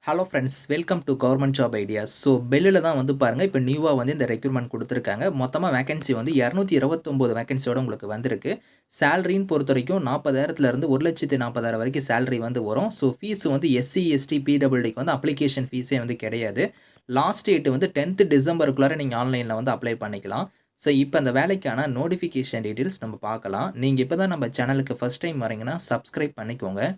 Hello friends, welcome to government job ideas. So பெல்லில் தான் வந்து பாருங்கள், இப்போ நியூவாக வந்து இந்த ரெக்ரூட்மெண்ட் கொடுத்துருக்காங்க. மொத்தமாக வேகன்சி வந்து 229 வேகன்சியோட உங்களுக்கு வந்திருக்கு. சேலரின்னு பொறுத்த வரைக்கும் 40,000லேருந்து 1,40,000 வரைக்கும் சேலரி வந்து வரும். ஸோ ஃபீஸ் வந்து எஸ்சி, எஸ்டி, பிடபிள்யூடிக்கு வந்து அப்ளிகேஷன் ஃபீஸே வந்து கிடையாது. லாஸ்ட் டேட் வந்து 10th டிசம்பருக்குள்ளார நீங்கள் ஆன்லைனில் வந்து அப்ளை பண்ணிக்கலாம். ஸோ இப்போ அந்த வேலைக்கான நோட்டிஃபிகேஷன் டீட்டெயில்ஸ் நம்ம பார்க்கலாம். நீங்கள் இப்போ தான் நம்ம சேனலுக்கு ஃபஸ்ட் டைம் வரீங்கன்னா சப்ஸ்கிரைப் பண்ணிக்கோங்க.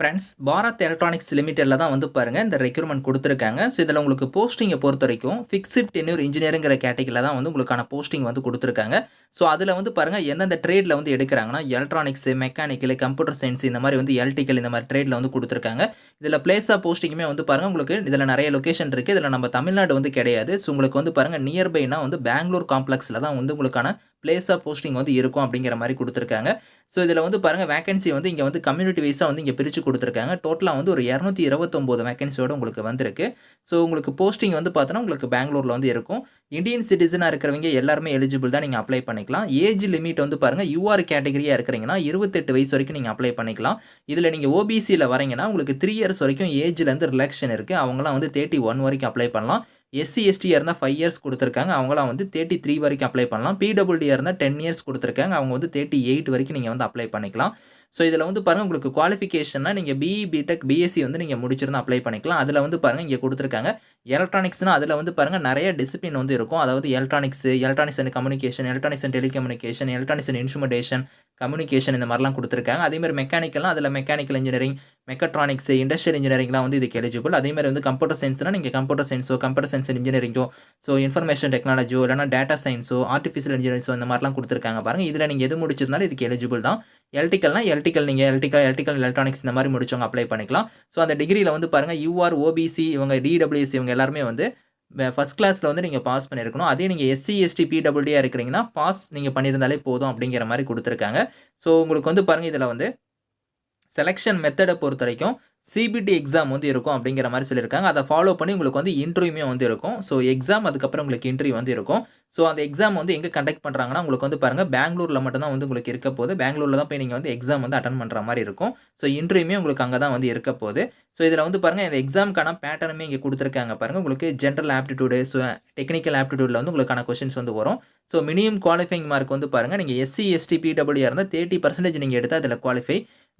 ஃப்ரெண்ட்ஸ், பாரத் எலக்ட்ரானிக்ஸ் லிமிடெட்ல தான் வந்து பாருங்க இந்த ரெக்ரூட்மெண்ட் கொடுத்துருக்காங்க. ஸோ இதில் உங்களுக்கு போஸ்டிங்கை பொறுத்த வரைக்கும் ஃபிக்ஸ்ட் டென்யூர் இன்ஜினியரிங்கிற கேட்டகரியில் தான் வந்து உங்களுக்கான போஸ்டிங் வந்து கொடுத்துருக்காங்க. ஸோ அதில் வந்து பாருங்க எந்தெந்த ட்ரேடில் வந்து எடுக்கிறாங்கன்னா எலக்ட்ரானிக்ஸ், மெக்கானிக்கல், கம்ப்யூட்டர் சயின்ஸ் இந்த மாதிரி வந்து எலக்ட்ரிக்கல் இந்த மாதிரி ட்ரேடில் வந்து கொடுத்துருக்காங்க. இதில் பிளேஸ் ஆஃப் போஸ்டிங்குமே வந்து பாருங்க உங்களுக்கு இதில் நிறைய லொகேஷன் இருக்குது. இதில் நம்ம தமிழ்நாடு வந்து கிடையாது. ஸோ உங்களுக்கு வந்து பாருங்க நியர்பைனா வந்து பெங்களூர் காம்ப்ளெக்ஸில் தான் வந்து உங்களுக்கான பிளேஸ் ஆஃப் போஸ்டிங் வந்து இருக்கும் அப்படிங்கிற மாதிரி கொடுத்துருக்காங்க. ஸோ இதில் வந்து பாருங்கள் வேகன்சி வந்து இங்கே வந்து கம்யூனிட்டி வைஸாக வந்து இங்கே பிரித்து கொடுத்துருக்காங்க. டோட்டலாக வந்து ஒரு 229 வேகன்சியோட உங்களுக்கு வந்திருக்கு. ஸோ உங்களுக்கு போஸ்டிங் வந்து பார்த்தோன்னா உங்களுக்கு பெங்களூரில் வந்து இருக்கும். இந்தியன் சிட்டிசனாக இருக்கிறவங்க எல்லாருமே எலிஜிபிள் தான், நீங்கள் அப்ளை பண்ணிக்கலாம். ஏஜ் லிமிட் வந்து பாருங்கள் யூஆர் கேட்டகரியாக இருக்கிறீங்கன்னா 28 வயசு வரைக்கும் நீங்கள் அப்ளை பண்ணிக்கலாம். இதில் நீங்கள் ஓபிசியில் வரீங்கன்னா உங்களுக்கு 3 இயர்ஸ் வரைக்கும் ஏஜ்லேருந்து ரிலாக்ஷன் இருக்குது. அவங்களாம் வந்து 31 வரைக்கும் அப்ளை பண்ணலாம். எஸ்சி, எஸ்டியாக இருந்தால் 5 இயர்ஸ் கொடுத்துருக்காங்க. அவங்களாம் வந்து 33 வரைக்கும் அப்ளை பண்ணலாம். பிடபிள்யூடியாக இருந்தால் 10 இயர்ஸ் கொடுத்துருக்காங்க. அவங்க வந்து 38 வரைக்கும் நீங்கள் வந்து அப்ளை பண்ணிக்கலாம். ஸோ இதில் வந்து பாருங்கள் உங்களுக்கு குவாலிஃபிகேஷன்னா நீங்கள் பிஇ, பிடெக், பிஎஸ்சி வந்து நீங்கள் முடிச்சிருந்தா அப்ளை பண்ணிக்கலாம். அதில் வந்து பாருங்கள் இங்கே கொடுத்துருக்காங்க. எலக்ட்ரானிக்ஸ்னால் அதில் வந்து பாருங்கள் நிறைய டிசிப்ளின் வந்து இருக்கும். அதாவது electronics and communication, electronics and telecommunication, electronics and instrumentation, communication இந்த மாதிரிலாம் கொடுத்துருக்காங்க. அதேமாதிரி மெக்கானிக்கல்னால் அதில் மெக்கானிக்கல் இன்ஜினியரிங், மெக்கட்ரானிக்ஸ், இண்டஸ்ட்ரியல் இன்ஜினியரிங்லாம் வந்து இதுக்கு எலிஜிபிள். அதேமாதிரி வந்து கம்ப்யூட்டர் சயின்ஸ்னால் நீங்கள் கம்ப்யூட்டர் சயின்ஸோ, கம்ப்யூட்டர் சயின்ஸ் அண்ட் இன்ஜினியரிங்கோ, ஸோ இன்ஃபர்மேஷன் டெக்னாலஜியோ இல்லைனா டேட்டா சயின்ஸோ, ஆர்டிஃபிஷியல் இன்ஜினியரிங்ஸோ இந்த மாதிரிலாம் கொடுத்துருக்காங்க பாருங்கள். இதில் நீங்கள் எது முடிச்சிருந்தாலும் இதுக்கு எலிஜிபிள் தான். எலக்ட்ரிக்கல் எலக்ட்ரானிக்ஸ் இந்த மாதிரி முடிச்சவங்க அப்ளை பண்ணிக்கலாம். ஸோ அந்த டிகிரியில் வந்து பாருங்கள் யூஆர், ஓபிசி, இவங்க டிடபிள்யூஎஸ் இவங்க எல்லாருமே வந்து ஃபர்ஸ்ட் கிளாஸில் வந்து நீங்கள் பாஸ் பண்ணியிருக்கணும். அதே நீங்கள் எஸ்சி, எஸ்டி, பிடபிள்யூடியாக இருக்கிறீங்கன்னா பாஸ் நீங்கள் பண்ணியிருந்தாலே போதும் அப்படிங்கிற மாதிரி கொடுத்துருக்காங்க. ஸோ உங்களுக்கு வந்து பாருங்கள் இதில் வந்து செலெக்ஷன் மெத்தடை பொறுத்த வரைக்கும் சிபிடி எக்ஸாம் வந்து இருக்கும் அப்படிங்கிற மாதிரி சொல்லியிருக்காங்க. அதை ஃபாலோ பண்ணி உங்களுக்கு வந்து இன்டர்வியூமே வந்து இருக்கும். ஸோ எக்ஸாம் அதுக்கப்புறம் உங்களுக்கு இன்டர்வியூ வந்து இருக்கும். ஸோ அந்த எக்ஸாம் வந்து எங்கே கண்டக்ட் பண்ணுறாங்கன்னா உங்களுக்கு வந்து பாருங்கள் பெங்களூரில் மட்டும்தான் வந்து உங்களுக்கு இருக்க போகுது. பெங்களூரில் தான் போய் நீங்கள் வந்து எக்ஸாம் வந்து அட்டன் பண்ணுற மாதிரி இருக்கும். ஸோ இன்டர்வியூமே உங்களுக்கு அங்கே தான் வந்து இருக்க போகுது. ஸோ இதில் வந்து பாருங்கள் இந்த எக்ஸாமுக்கான பேட்டர்னுமே இங்கே கொடுத்துருக்காங்க பாருங்கள். உங்களுக்கு ஜென்ரல் ஆப்டிடியூடு, ஸோ டெக்னிக்கல் ஆப்டிடியூடில் வந்து உங்களுக்கான கொஸ்டின்ஸ் வந்து வரும். ஸோ மினிமம் குவாலிஃபைங் மார்க் வந்து பாருங்கள் நீங்கள் எஸ்சி, எஸ்டி, பிடபிள்யூ இருந்தால் 30% நீங்கள் எடுத்தால் அதில் குவாலிஃபை.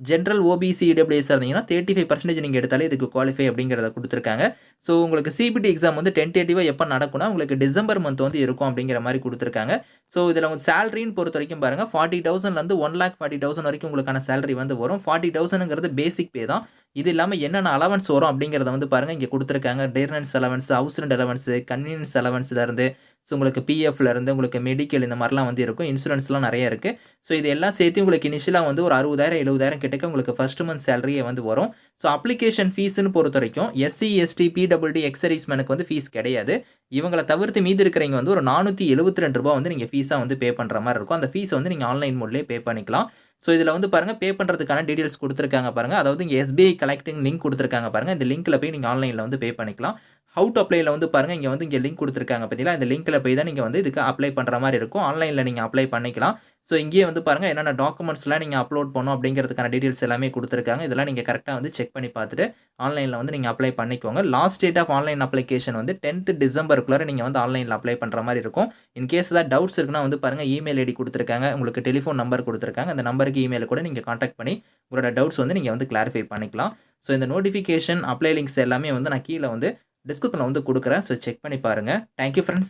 ஜென்ரல் ஓபிசி, இடபிள்யூஎஸ் இருந்தீங்கன்னா 35% நீங்கள் எடுத்தாலே இதுக்கு குவாலிஃபை அப்படிங்கிறத கொடுத்துருக்காங்க. ஸோ உங்களுக்கு சிபிடி எக்ஸாம் வந்து டென்டேட்டிவாக எப்போ நடக்கும்னா உங்களுக்கு டிசம்பர் மந்த் வந்து இருக்கும் அப்படிங்கிற மாதிரி கொடுத்துருக்காங்க. ஸோ இதில் உங்கள் சேலரின்னு பொறுத்த வரைக்கும் பாருங்கள் 40,000லேருந்து 1,40,000 வரைக்கும் உங்களுக்கான சேலரி வந்து வரும். 40,000ங்கிறது பேசிக் பே தான். இது இல்லாமல் என்னென்ன அலவன்ஸ் வரும் அப்படிங்கிறத வந்து பாருங்கள் இங்கே கொடுத்துருக்காங்க. Dearness allowance, house rent allowance, convenience அலவன்ஸ்லேருந்து, ஸோ உங்களுக்கு பிஎஃப்லேருந்து உங்களுக்கு மெடிக்கல் இந்த மாதிரிலாம் வந்து இருக்கும். இன்சூரன்ஸ்லாம் நிறைய இருக்குது. ஸோ இது எல்லாம் சேர்த்து உங்களுக்கு இனிஷியலாக வந்து ஒரு 60,000 70,000 கிட்டக்க உங்களுக்கு ஃபர்ஸ்ட் மந்த் சேலரியே வந்து வரும். ஸோ அப்ளிகேஷன் ஃபீஸ்ன்னு பொறுத்த வரைக்கும் எஸ்சி, எஸ்டி, பிடபிள்யூடி, எக்ஸர்வீஸ்மேனுக்கு வந்து ஃபீஸ் கிடையாது. இவங்களை தவிர்த்து மீதி இருக்கிறவங்க வந்து ஒரு ₹472 வந்து நீங்கள் ஃபீஸாக வந்து பே பண்ணுற மாதிரி இருக்கும். அந்த ஃபீஸை வந்து நீங்கள் ஆன்லைன் மோட்லேயே பே பண்ணிக்கலாம். ஸோ இதில் வந்து பாருங்கள் பே பண்ணுறதுக்கான டீடைல்ஸ் கொடுத்துருக்காங்க பாருங்கள். அதாவது இங்கே எஸ்பிஐ கலெக்டிங் லிங்க் கொடுத்துருக்காங்க பாருங்கள். இந்த லிங்க்கில் போய் நீங்கள் ஆன்லைனில் வந்து பே பண்ணிக்கலாம். ஹவு டு அப்ளைல வந்து பாருங்கள் இங்கே லிங்க் கொடுத்துருக்காங்க பார்த்தீங்களா, இந்த லிங்க்கில் போய் தான் நீங்கள் வந்து இதுக்கு அப்ளை பண்ணுற மாதிரி இருக்கும். ஆன்லைனில் நீங்கள் அப்ளை பண்ணிக்கலாம். ஸோ இங்கேயே வந்து பாருங்கள் என்னென்ன டாக்குமெண்ட்ஸ்லாம் நீங்கள் அப்லோட் பண்ணணும் அப்படிங்கிறதுக்கான டீடைல்ஸ் எல்லாமே கொடுத்துருக்காங்க. இதெல்லாம் நீங்கள் கரெக்டாக வந்து செக் பண்ணி பார்த்துட்டு ஆன்லைனில் வந்து நீங்கள் அப்ளை பண்ணிக்கோங்க. Last date of online application வந்து 10th டிசம்பருக்குள்ளே நீங்கள் வந்து ஆன்லைனில் அப்ளை பண்ணுற மாதிரி இருக்கும். இன்கேஸ் ஏதாவது டவுட்ஸ் இருக்குன்னா வந்து பாருங்கள் இமெயில் ஐடி கொடுத்துருக்காங்க, உங்களுக்கு டெலிஃபோன் நம்பர் கொடுத்துருக்காங்க. அந்த நம்பருக்கு இமெயில் கூட நீங்கள் கான்டாக்ட் பண்ணி உங்களோட டவுட்ஸ் வந்து நீங்கள் வந்து கிளாரிஃபை பண்ணிக்கலாம். ஸோ இந்த நோட்டிஃபிகேஷன், அப்ளை லிங்க்ஸ் எல்லாமே வந்து நான் கீழே வந்து டிஸ்கிரிப்ஷனில் வந்து கொடுக்குறேன். ஸோ செக் பண்ணி பாருங்கள். Thank you friends.